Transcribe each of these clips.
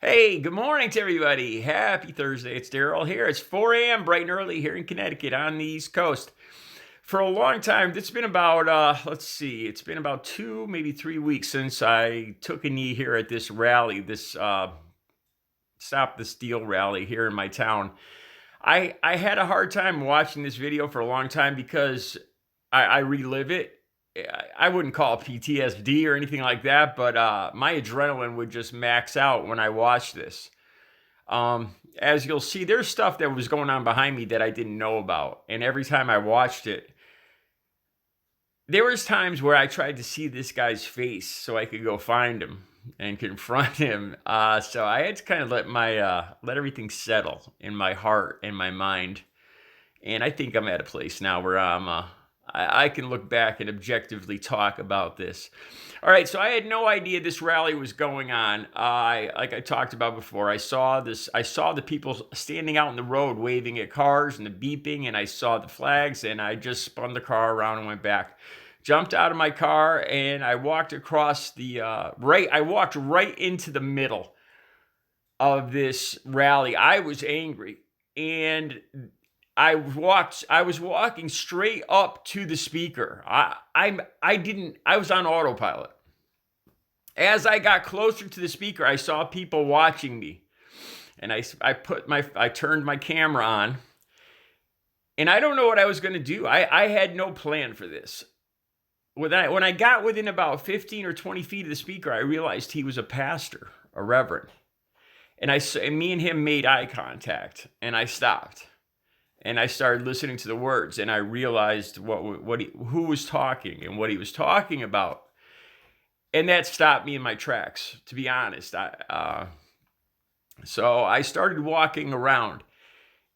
Hey, good morning to everybody. Happy Thursday. It's Daryl here. It's 4 a.m. bright and early here in Connecticut on the East Coast. For a long time, it's been about, it's been about 2, maybe 3 weeks since I took a knee here at this rally, this Stop the Steal rally here in my town. I had a hard time watching this video for a long time because I relive it. I wouldn't call it PTSD or anything like that, but my adrenaline would just max out when I watched this. As you'll see, there's stuff that was going on behind me that I didn't know about, and every time I watched it, there was times where I tried to see this guy's face so I could go find him and confront him. So I had to kind of let everything settle in my heart and my mind, and I think I'm at a place now where I can look back and objectively talk about this. All right, so I had no idea this rally was going on. Like I talked about before, I saw the people standing out in the road waving at cars and the beeping, and I saw the flags, and I just spun the car around and went back. Jumped out of my car, and I walked across I walked right into the middle of this rally. I was angry, and I was walking straight up to the speaker. I was on autopilot. As I got closer to the speaker, I saw people watching me. And I turned my camera on. And I don't know what I was going to do. I had no plan for this. When I got within about 15 or 20 feet of the speaker, I realized he was a pastor, a reverend. And me and him made eye contact, and I stopped. And I started listening to the words, and I realized who was talking and what he was talking about. And that stopped me in my tracks, to be honest. So I started walking around.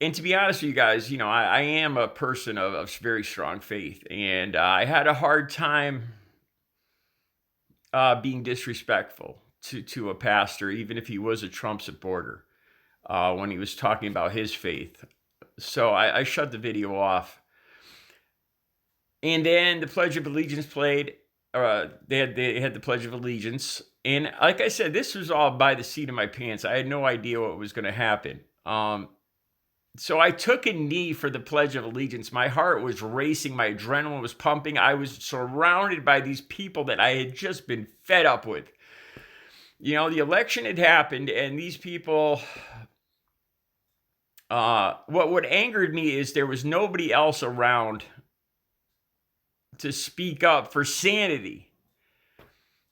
And to be honest with you guys, I am a person of very strong faith. And I had a hard time being disrespectful to a pastor, even if he was a Trump supporter, when he was talking about his faith. So I shut the video off. And then the Pledge of Allegiance played. They had the Pledge of Allegiance. And like I said, this was all by the seat of my pants. I had no idea what was going to happen. So I took a knee for the Pledge of Allegiance. My heart was racing. My adrenaline was pumping. I was surrounded by these people that I had just been fed up with. The election had happened, and these people... what angered me is there was nobody else around to speak up for sanity,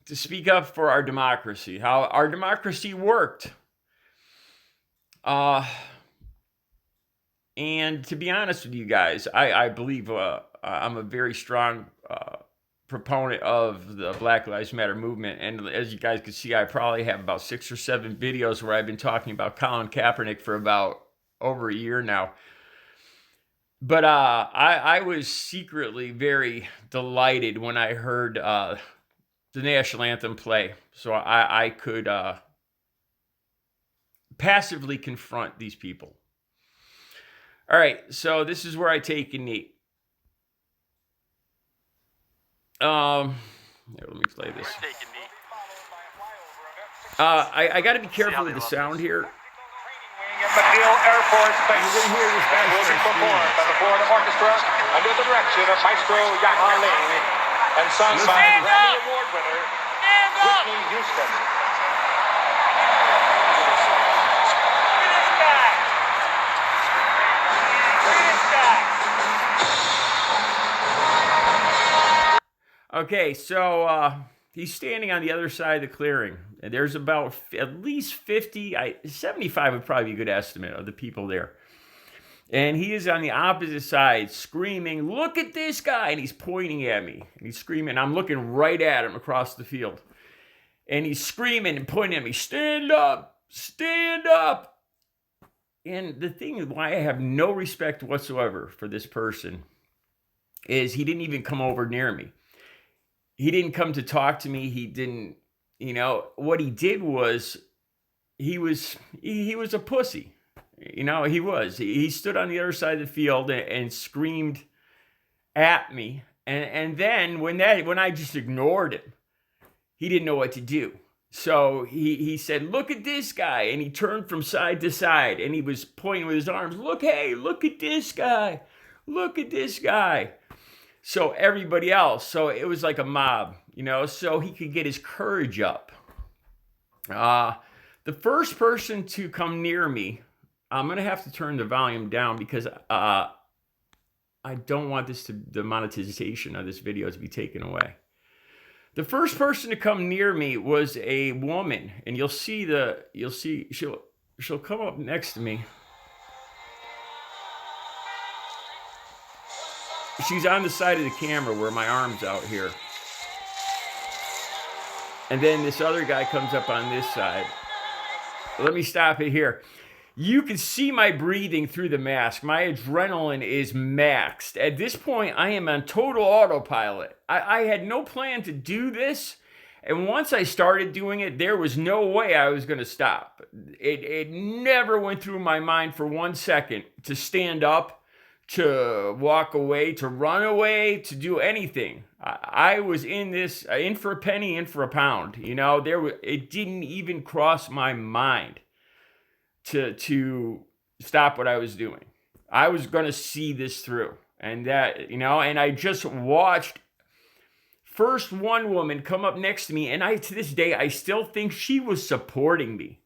to speak up for our democracy, how our democracy worked. And to be honest with you guys, I believe I'm a very strong proponent of the Black Lives Matter movement. And as you guys can see, I probably have about 6 or 7 videos where I've been talking about Colin Kaepernick for about over a year now. But I was secretly very delighted when I heard the national anthem play. So I could passively confront these people. All right, so this is where I take a knee. Here, let me play this. I got to be careful with the sound here. MacNeil Air Force Base. It will be performed by the Florida Orchestra under the direction of Maestro Yaha Ling and sung by the Grammy Award winner Whitney Houston. Okay, so he's standing on the other side of the clearing. And there's about at least 75 would probably be a good estimate of the people there. And he is on the opposite side screaming, "Look at this guy!" And he's pointing at me. And he's screaming. I'm looking right at him across the field. And he's screaming and pointing at me, "Stand up! Stand up!" And the thing is why I have no respect whatsoever for this person is he didn't even come over near me. He didn't come to talk to me. He didn't, what he did was he was a pussy. He was. He stood on the other side of the field and screamed at me. And then when I just ignored him, he didn't know what to do. So he said, look at this guy. And he turned from side to side and he was pointing with his arms. Look at this guy. Look at this guy. So everybody else. So it was like a mob, so he could get his courage up. The first person to come near me, I'm going to have to turn the volume down because I don't want the monetization of this video to be taken away. The first person to come near me was a woman, and you'll see she'll come up next to me. She's on the side of the camera where my arm's out here. And then this other guy comes up on this side. Let me stop it here. You can see my breathing through the mask. My adrenaline is maxed. At this point, I am on total autopilot. I had no plan to do this. And once I started doing it, there was no way I was going to stop. It never went through my mind for 1 second to stand up, to walk away, to run away, to do anything. I was in this, in for a penny, in for a pound. It didn't even cross my mind to stop what I was doing. I was going to see this through. And and I just watched first one woman come up next to me. And to this day, I still think she was supporting me.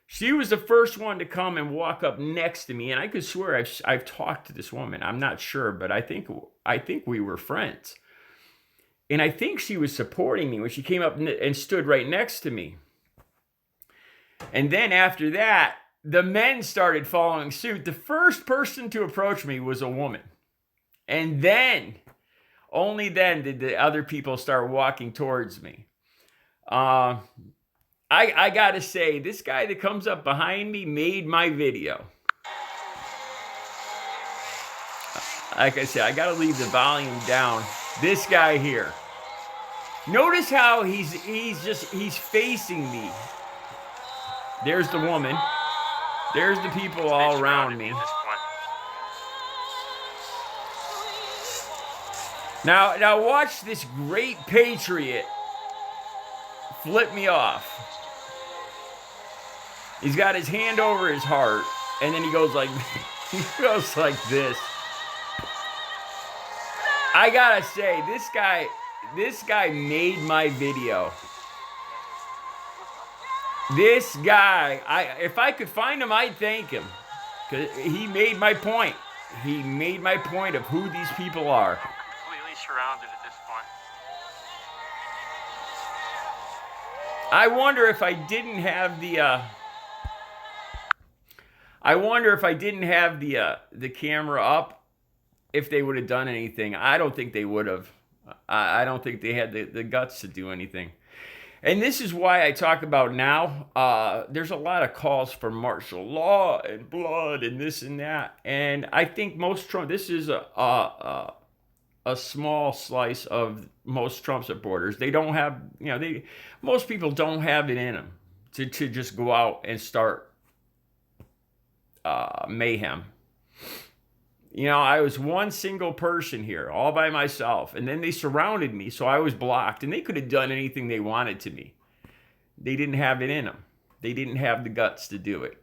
She was the first one to come and walk up next to me. And I could swear I've talked to this woman. I'm not sure, but I think we were friends. And I think she was supporting me when she came up and stood right next to me. And then after that, the men started following suit. The first person to approach me was a woman. And then, only then did the other people start walking towards me. I got to say, this guy that comes up behind me made my video. Like I said, I got to leave the volume down. This guy here. Notice how he's facing me. There's the woman. There's the people all around me. Now watch this great patriot flip me off. He's got his hand over his heart, and then he goes like this. I gotta say, this guy made my video. This guy, if I could find him, I'd thank him. Because he made my point. He made my point of who these people are. Completely surrounded at this point. I wonder if I didn't have the camera up, if they would have done anything. I don't think they would have. I don't think they had the guts to do anything. And this is why I talk about now, there's a lot of calls for martial law and blood and this and that. And I think this is a small slice of most Trump supporters. They don't have, most people don't have it in them to just go out and start mayhem. I was one single person here, all by myself, and then they surrounded me, so I was blocked, and they could have done anything they wanted to me. They didn't have it in them. They didn't have the guts to do it.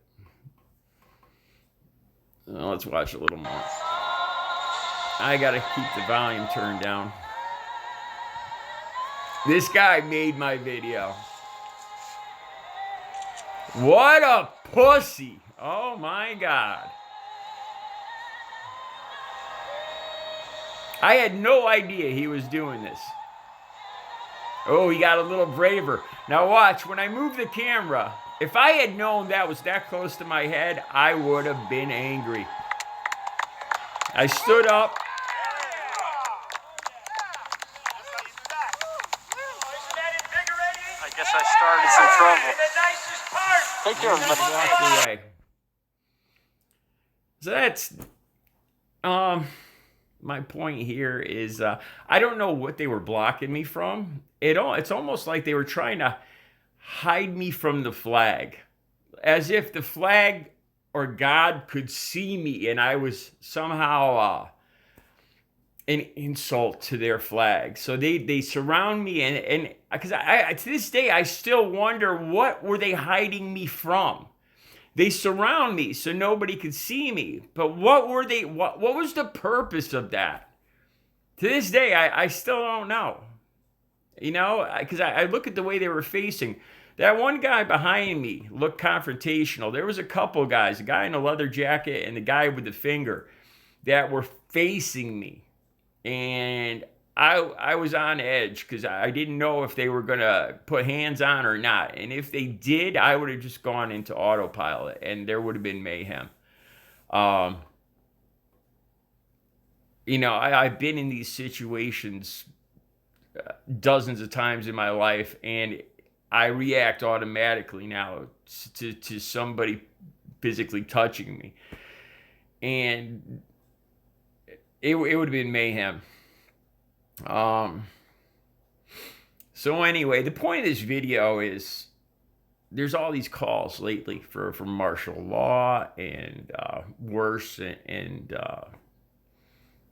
Let's watch a little more. I gotta keep the volume turned down. This guy made my video. What a pussy! Oh my God. I had no idea he was doing this. Oh, he got a little braver. Now watch, when I move the camera, if I had known that was that close to my head, I would have been angry. I stood up. I guess I started some trouble. Take care, everybody. Walked away. So that's my point here is I don't know what they were blocking me from. It's almost like they were trying to hide me from the flag, as if the flag or God could see me and I was somehow an insult to their flag. So they surround me, and because I to this day I still wonder, what were they hiding me from? They surround me so nobody could see me, but what were they? What was the purpose of that? To this day, I still don't know. You know, because I look at the way they were facing. That one guy behind me looked confrontational. There was a couple guys, a guy in a leather jacket and the guy with the finger, that were facing me. And I was on edge because I didn't know if they were going to put hands on or not. And if they did, I would have just gone into autopilot and there would have been mayhem. You know, I've been in these situations dozens of times in my life, and I react automatically now to somebody physically touching me. And it would have been mayhem. So anyway, the point of this video is there's all these calls lately for martial law and worse, and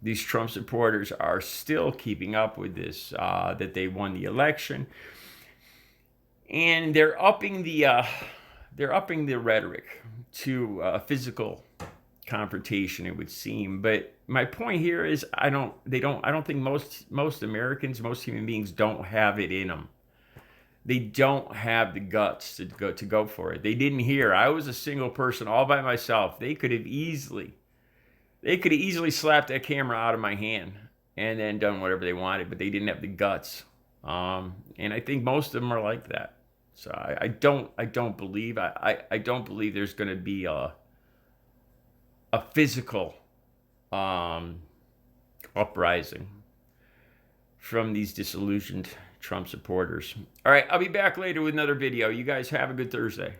these Trump supporters are still keeping up with this, that they won the election, and they're upping the rhetoric to physical confrontation, it would seem. But my point here is I don't think most Americans, most human beings don't have it in them. They don't have the guts to go for it. They didn't hear. I was a single person all by myself. They could have easily slapped that camera out of my hand and then done whatever they wanted, but they didn't have the guts. And I think most of them are like that. So I don't believe there's going to be a physical uprising from these disillusioned Trump supporters. All right, I'll be back later with another video. You guys have a good Thursday.